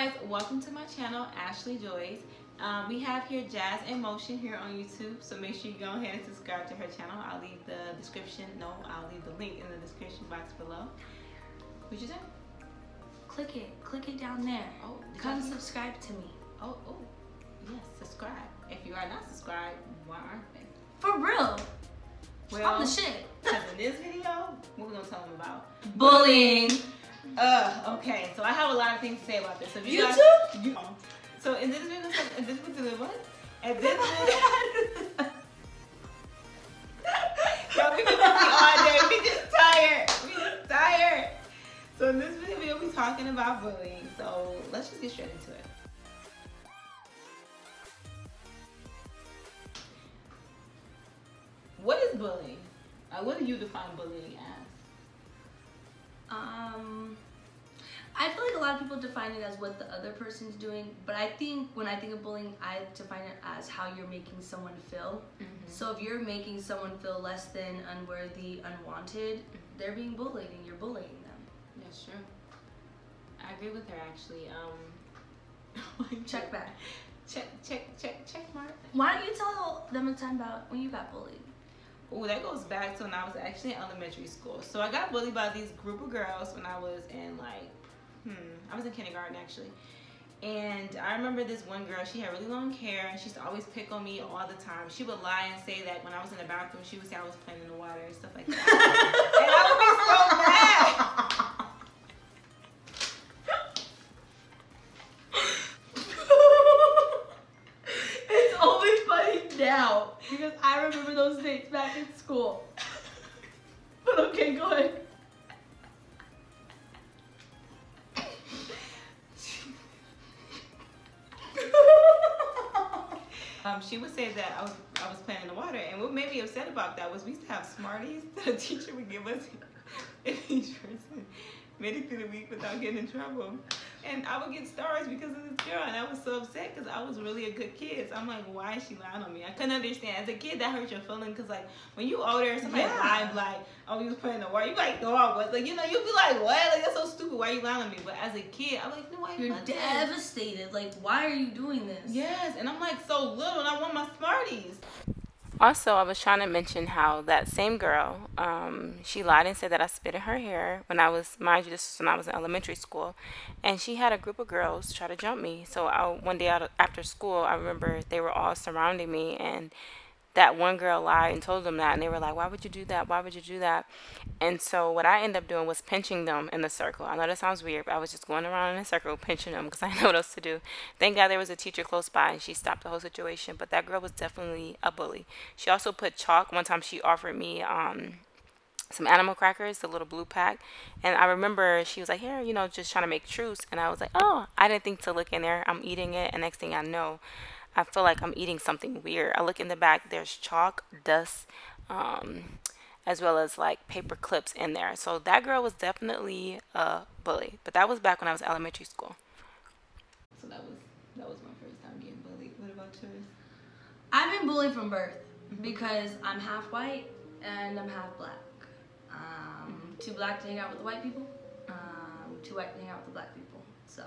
guys, welcome to my channel, Ashley Joys. We have here Jazz in Motion here on YouTube, so make sure you go ahead and subscribe to her channel. I'll leave the I'll leave the link in the description box below. What'd you say? Click it down there. Oh, come subscribe to me. Oh, yes, subscribe. If you are not subscribed, why aren't they? For real. Well, I'm the shit. Because in this video, what we're gonna tell them about? Bullying. Okay, so I have a lot of things to say about this. So if you guys, too? So in this video, what? At this video, yo, we can be all day. We just tired. So in this video, we'll be talking about bullying. So let's just get straight into it. What is bullying? What do you define bullying as? I feel like a lot of people define it as what the other person's doing, but I think when I think of bullying, I define it as how you're making someone feel. So if you're making someone feel less than, unworthy, unwanted, they're being bullied and you're bullying them. That's true. I agree with her actually. Check back. Check mark. Why don't you tell them a time about when you got bullied? Oh, that goes back to when I was actually in elementary school. So I got bullied by these group of girls when I was in I was in kindergarten actually. And I remember this one girl, she had really long hair and she used to always pick on me all the time. She would lie and say that when I was in the bathroom, she would say I was playing in the water and stuff like that. And I would be so mad. It's only funny now because I remember those days back in school. But okay, go ahead. She would say that I was playing in the water, and what made me upset about that was we used to have Smarties that a teacher would give us if each person made it through the week without getting in trouble. And I would get stars because of this girl, and I was so upset because I was really a good kid. So I'm like, why is she lying on me? I couldn't understand. As a kid, that hurt your feeling because, like, when you older, somebody lied, like, oh, you was playing the water. You like, no, I was. Like, you know, you'd be like, what? Like, that's so stupid. Why are you lying on me? But as a kid, I'm like, no, you're devastated. Like, why are you doing this? Yes, and I'm like so little, and I want my Smarties. Also, I was trying to mention how that same girl, she lied and said that I spit in her hair when I was, mind you, this was when I was in elementary school, and she had a group of girls try to jump me. So one day after school, I remember they were all surrounding me, and that one girl lied and told them that, and they were like, why would you do that? Why would you do that? And so what I ended up doing was pinching them in the circle. I know that sounds weird, but I was just going around in a circle pinching them because I didn't know what else to do. Thank God there was a teacher close by and she stopped the whole situation, but that girl was definitely a bully. She also put chalk. One time she offered me some animal crackers, the little blue pack, and I remember she was like, here, you know, just trying to make truce, and I was like, oh, I didn't think to look in there. I'm eating it, and next thing I know, I feel like I'm eating something weird. I look in the back, there's chalk, dust, as well as like paper clips in there. So that girl was definitely a bully. But that was back when I was in elementary school. So that was my first time getting bullied. What about yours? I've been bullied from birth because I'm half white and I'm half black. Too black to hang out with the white people, too white to hang out with the black people. So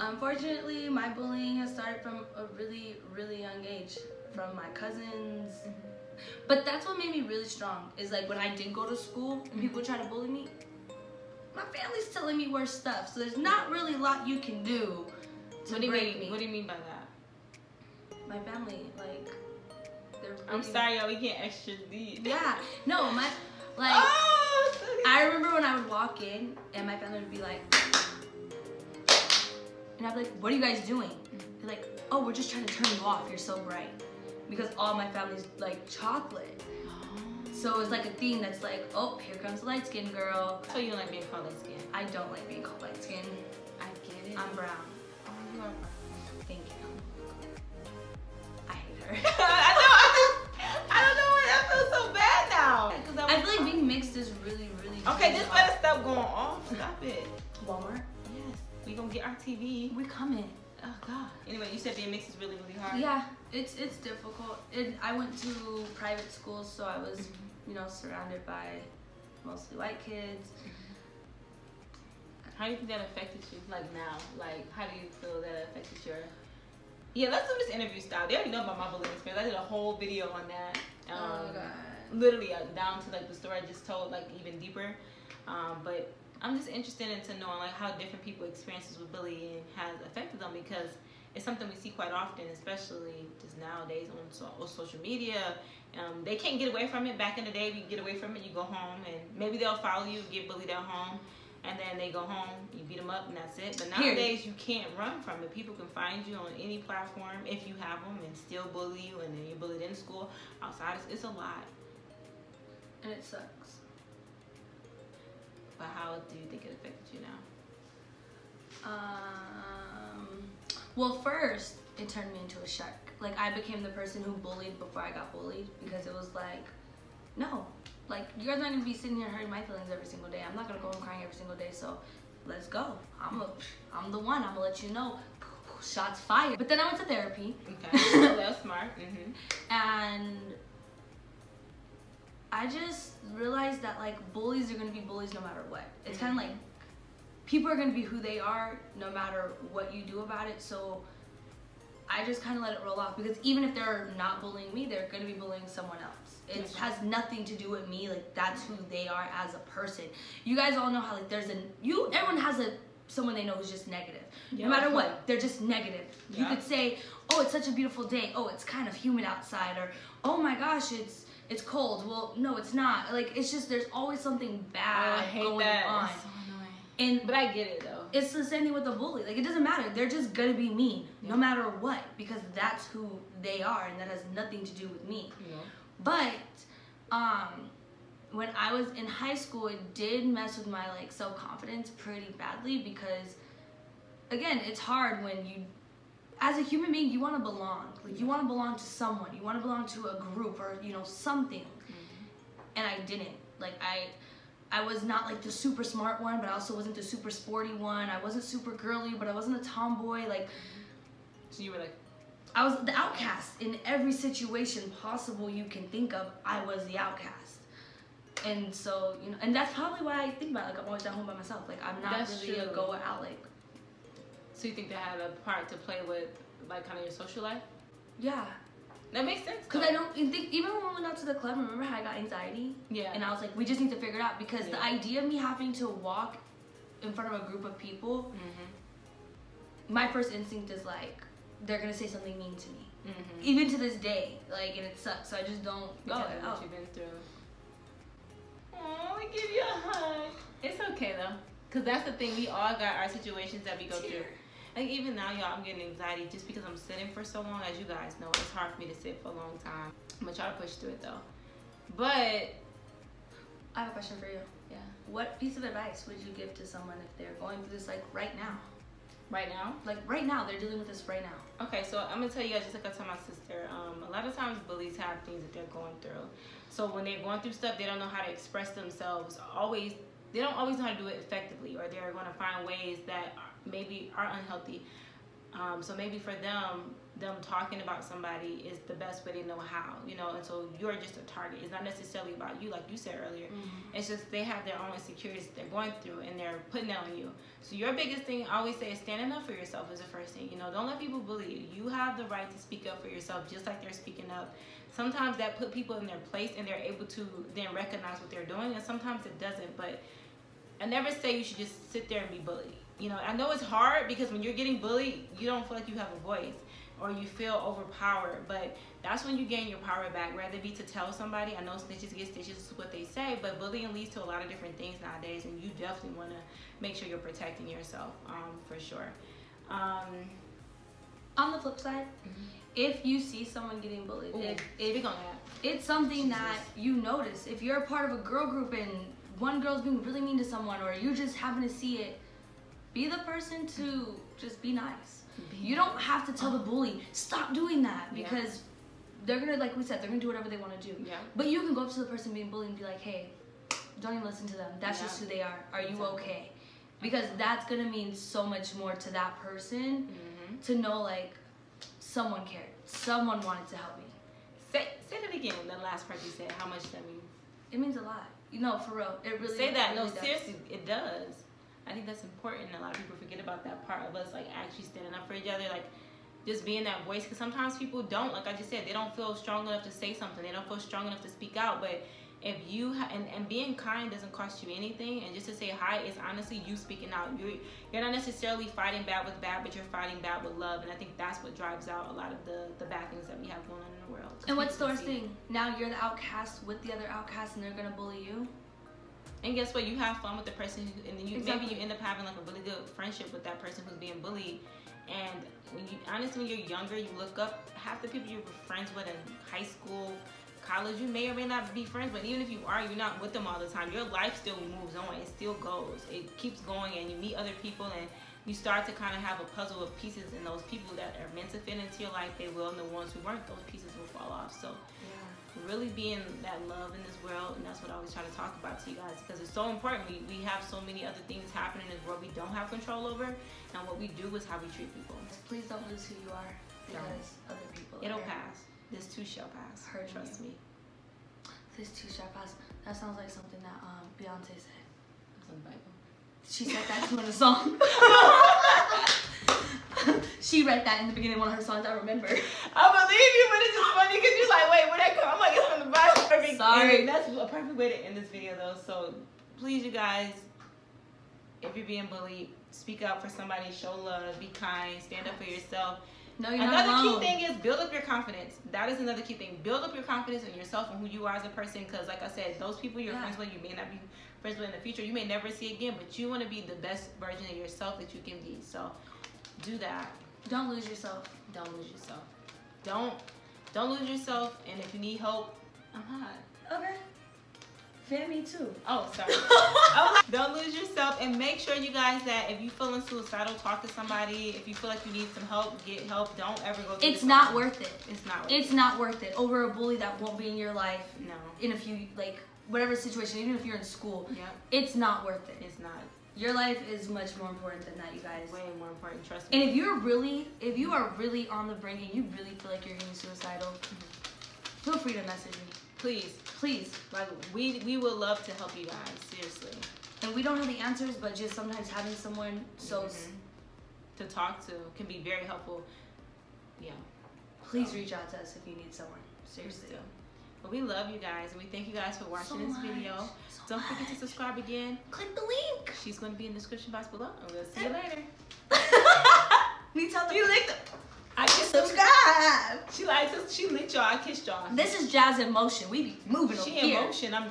unfortunately, my bullying has started from a really, really young age, from my cousins. But that's what made me really strong, is like when I did go to school and people try to bully me, my family's telling me worse stuff, so there's not really a lot you can do to break me. What do you mean by that? My family, like, they're... I'm sorry, y'all, we get extra deep. Yeah, no, I remember when I would walk in and my family would be like, and I'd be like, what are you guys doing? They're like, oh, we're just trying to turn you off. You're so bright. Because all my family's like chocolate. So it's like a theme that's like, oh, here comes the light skinned girl. So you don't like being called light skin? I don't like being called light skin. I get it. I'm brown. Oh, you are brown. Thank you. I hate her. I don't know why I feel so bad now. I feel like being mixed is really, really okay, just let us stop going off. Stop it. Walmart? Yes. We gonna get our TV. We're coming. Oh God. Anyway, you said being mixed is really, really hard. Yeah, it's difficult. I went to private schools, so I was, you know, surrounded by mostly white kids. How do you think that affected you? Like now, like how do you feel that affected your? Yeah, let's do this interview style. They already know about my bullying experience. I did a whole video on that. Oh God. Literally down to like the story I just told, like even deeper. But I'm just interested into knowing like how different people experiences with bullying has affected them, because it's something we see quite often, especially just nowadays on social media. They can't get away from it. Back in the day, we get away from it. You go home and maybe they'll follow you, get bullied at home, and then they go home, you beat them up, and that's it. But nowadays, you can't run from it. People can find you on any platform if you have them and still bully you, and then you're bullied in school, outside. It's a lot. And it sucks. But how do you think it affected you now? Well, first, it turned me into a shark. Like, I became the person who bullied before I got bullied, because it was like, no. Like, you guys aren't going to be sitting here hurting my feelings every single day. I'm not going to go home crying every single day, so let's go. I'm the one. I'm going to let you know. Shots fired. But then I went to therapy. Okay. So that was smart. And I just realized that, like, bullies are going to be bullies no matter what. It's kind of like people are going to be who they are no matter what you do about it. So I just kind of let it roll off, because even if they're not bullying me, they're going to be bullying someone else. It has nothing to do with me. Like, that's who they are as a person. You guys all know how, like, everyone has someone they know who's just negative. No matter what, they're just negative. You could say, oh, it's such a beautiful day. Oh, it's kind of humid outside. Or, oh my gosh, it's cold. Well, no, it's not. Like, it's just, there's always something bad going on. It's so annoying. But I get it, though. It's the same thing with the bully. Like, it doesn't matter. They're just gonna be mean, no matter what, because that's who they are, and that has nothing to do with me. But when I was in high school, it did mess with my, like, self-confidence pretty badly, because, again, it's hard when you, as a human being, you want to belong. Like, you want to belong to someone. You want to belong to a group or, something. And I didn't. Like, I was not, like, the super smart one, but I also wasn't the super sporty one. I wasn't super girly, but I wasn't a tomboy. Like, so you were like, I was the outcast in every situation possible you can think of. I was the outcast. And so, and that's probably why I think about it. Like, I'm always at home by myself. Like, I'm not really a go out. Like, so you think that had a part to play with, like, kind of your social life? Yeah. That makes sense. Because I don't think, even when we went out to the club, remember how I got anxiety? Yeah. And I was like, we just need to figure it out. Because the idea of me having to walk in front of a group of people, my first instinct is like, they're going to say something mean to me. Even to this day. Like, and it sucks. So I just don't go what you've been through. Oh, I give you a hug. It's okay, though. Because that's the thing. We all got our situations that we go through. Like, even now, y'all, I'm getting anxiety just because I'm sitting for so long. As you guys know, it's hard for me to sit for a long time. I'm going to try to push through it, though. But I have a question for you. Yeah. What piece of advice would you give to someone if they're going through this, like, right now? Right now? Like, right now. They're dealing with this right now. Okay, so I'm going to tell you guys, just like I told my sister, a lot of times bullies have things that they're going through. So when they're going through stuff, they don't know how to express themselves. They don't always know how to do it effectively, or they're going to find ways that maybe are unhealthy. So maybe for them talking about somebody is the best way they know how, and so you're just a target. It's not necessarily about you, like you said earlier. It's just they have their own insecurities that they're going through, and they're putting that on you. So your biggest thing, I always say, is standing up for yourself is the first thing. Don't let people bully you. You have the right to speak up for yourself, just like they're speaking up. Sometimes that put people in their place, and they're able to then recognize what they're doing, and sometimes it doesn't. But I never say you should just sit there and be bullied. I know it's hard, because when you're getting bullied, you don't feel like you have a voice, or you feel overpowered. But that's when you gain your power back, rather be to tell somebody. I know snitches get stitches, is what they say, but bullying leads to a lot of different things nowadays, and you definitely want to make sure you're protecting yourself, for sure. On the flip side, if you see someone getting bullied, if it's something that you notice. If you're a part of a girl group and one girl's being really mean to someone, or you just happen to see it, be the person to just be nice. You don't have to tell the bully, stop doing that, because they're going to, like we said, they're going to do whatever they want to do. Yeah. But you can go up to the person being bullied and be like, hey, don't even listen to them. That's just who they are. Are you okay? Because that's going to mean so much more to that person to know, like, someone cared. Someone wanted to help me. Say that again, that last part you said. How much does that mean? It means a lot. For real. It really say that. really No, does. Seriously, it does. I think that's important. A lot of people forget about that part of us, like actually standing up for each other, like just being that voice. Because sometimes people don't, like I just said, they don't feel strong enough to say something. They don't feel strong enough to speak out. But if you and being kind doesn't cost you anything, and just to say hi is honestly you speaking out. You're not necessarily fighting bad with bad, but you're fighting bad with love. And I think that's what drives out a lot of the bad things that we have going on in the world. And what's the worst thing? Now you're the outcast with the other outcasts, and they're gonna bully you. And guess what? You have fun with the person, and then Exactly. maybe you end up having like a really good friendship with that person who's being bullied. And honestly, when you're younger, you look up half the people you were friends with in high school, college, you may or may not be friends, but even if you are, you're not with them all the time. Your life still moves on. It still goes. It keeps going, and you meet other people, and you start to kind of have a puzzle of pieces, and those people that are meant to fit into your life, they will, and the ones who weren't, those pieces will fall off. So really being that love in this world, and that's what I always try to talk about to you guys, because it's so important. We have so many other things happening in this world we don't have control over, and what we do is how we treat people. Please don't lose who you are because other people. It'll pass. This too shall pass. Trust me. This too shall pass. That sounds like something that Beyonce said. It's in the Bible. She said that too in a song. She read that in the beginning of one of her songs, I remember. I believe you, but it's just funny because you're like, wait, where'd that come? I'm like, it's from the Bible. Perfect. Sorry. And that's a perfect way to end this video, though. So please, you guys, if you're being bullied, speak up for somebody, show love, be kind, stand up for yourself. No, you're not Another alone. key thing is build up your confidence. That is another key thing. Build up your confidence in yourself and who you are as a person, because like I said, those people you're friends with, you may not be friends with in the future. You may never see again, but you want to be the best version of yourself that you can be. So do that. Don't lose yourself. Don't lose yourself. Don't lose yourself. And if you need help, I'm hot. Okay. Fan me too. Oh, sorry. Don't lose yourself, and make sure, you guys, that if you feeling suicidal, talk to somebody. If you feel like you need some help, get help. Don't ever go through It's this not alone. worth it. It's not worth It's it. not worth it over a bully that won't be in your life No. in a few, like, whatever situation, even if you're in school. Yeah. It's not worth it. It's not. Your life is much more important than that, you guys. Way more important. Trust And me. if you are really on the brink and you really feel like you're getting suicidal, feel free to message me. Please. Please. Like, we would love to help you guys. Seriously. And we don't have the answers, but just sometimes having someone To talk to can be very helpful. Yeah. please reach out to us if you need someone. Seriously. Still. But we love you guys, and we thank you guys for watching this video. Don't forget to subscribe again. Click the link. She's going to be in the description box below, and we'll see you later. Me tell them. You licked them. I kissed them. Subscribe. She licked y'all. I kissed y'all. This is Jazz in motion. We be moving over She here. in motion. I'm